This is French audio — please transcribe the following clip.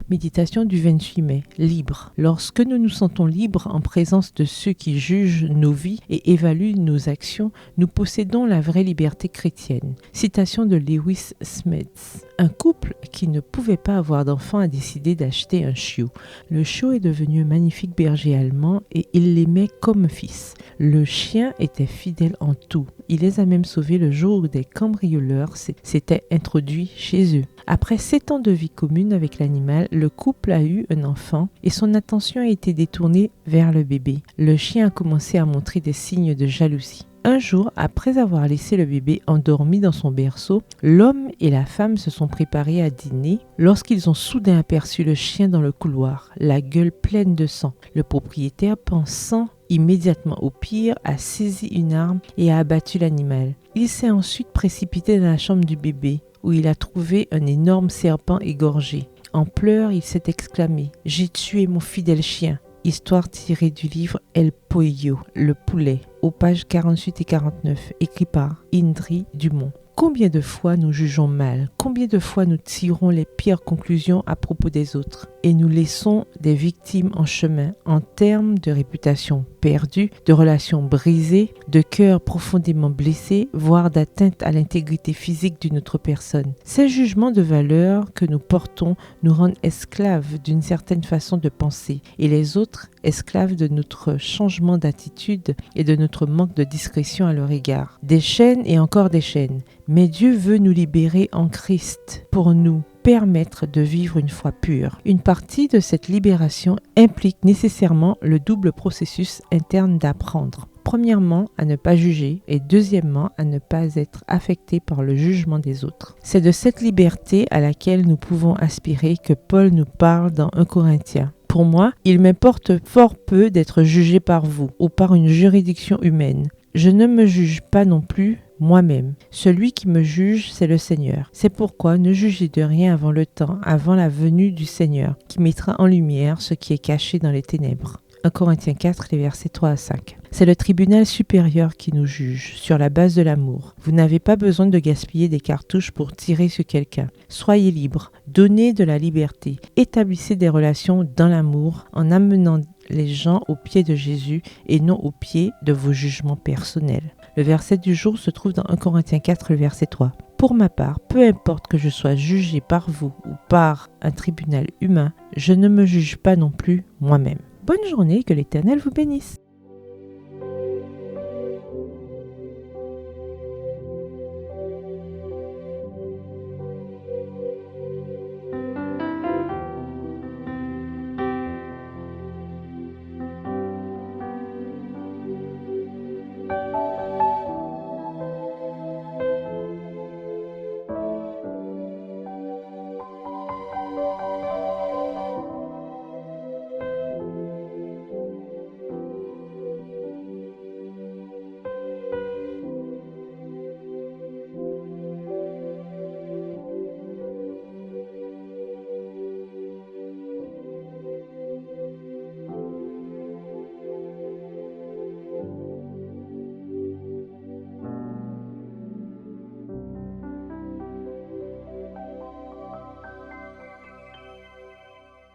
Méditation du 28 mai. Libre. Lorsque nous nous sentons libres en présence de ceux qui jugent nos vies et évaluent nos actions, nous possédons la vraie liberté chrétienne. Citation de Lewis Smith. Un couple qui ne pouvait pas avoir d'enfant a décidé d'acheter un chiot. Le chiot est devenu un magnifique berger allemand et il l'aimait comme un fils. Le chien était fidèle en tout. Il les a même sauvés le jour où des cambrioleurs s'étaient introduits chez eux. Après 7 ans de vie commune avec l'animal, le couple a eu un enfant et son attention a été détournée vers le bébé. Le chien a commencé à montrer des signes de jalousie. Un jour, après avoir laissé le bébé endormi dans son berceau, l'homme et la femme se sont préparés à dîner lorsqu'ils ont soudain aperçu le chien dans le couloir, la gueule pleine de sang. Le propriétaire, pensant immédiatement au pire, a saisi une arme et a abattu l'animal. Il s'est ensuite précipité dans la chambre du bébé, où il a trouvé un énorme serpent égorgé. En pleurs, il s'est exclamé « J'ai tué mon fidèle chien !» Histoire tirée du livre El Pollo, le poulet, aux pages 48 et 49, écrit par Indri Dumont. Combien de fois nous jugeons mal, combien de fois nous tirons les pires conclusions à propos des autres et nous laissons des victimes en chemin en termes de réputation perdue, de relations brisées, de cœurs profondément blessés, voire d'atteinte à l'intégrité physique d'une autre personne. Ces jugements de valeur que nous portons nous rendent esclaves d'une certaine façon de penser et les autres esclaves de notre changement d'attitude et de notre manque de discrétion à leur égard. Des chaînes et encore des chaînes. Mais Dieu veut nous libérer en Christ pour nous permettre de vivre une foi pure. Une partie de cette libération implique nécessairement le double processus interne d'apprendre. Premièrement, à ne pas juger et deuxièmement, à ne pas être affecté par le jugement des autres. C'est de cette liberté à laquelle nous pouvons aspirer que Paul nous parle dans 1 Corinthiens. Pour moi, il m'importe fort peu d'être jugé par vous ou par une juridiction humaine. Je ne me juge pas non plus moi-même. Celui qui me juge, c'est le Seigneur. C'est pourquoi ne jugez de rien avant le temps, avant la venue du Seigneur, qui mettra en lumière ce qui est caché dans les ténèbres. 1 Corinthiens 4, les versets 3 à 5. C'est le tribunal supérieur qui nous juge, sur la base de l'amour. Vous n'avez pas besoin de gaspiller des cartouches pour tirer sur quelqu'un. Soyez libre, donnez de la liberté, établissez des relations dans l'amour en amenant les gens aux pieds de Jésus et non aux pieds de vos jugements personnels. Le verset du jour se trouve dans 1 Corinthiens 4, le verset 3. Pour ma part, peu importe que je sois jugé par vous ou par un tribunal humain, je ne me juge pas non plus moi-même. Bonne journée, que l'Éternel vous bénisse.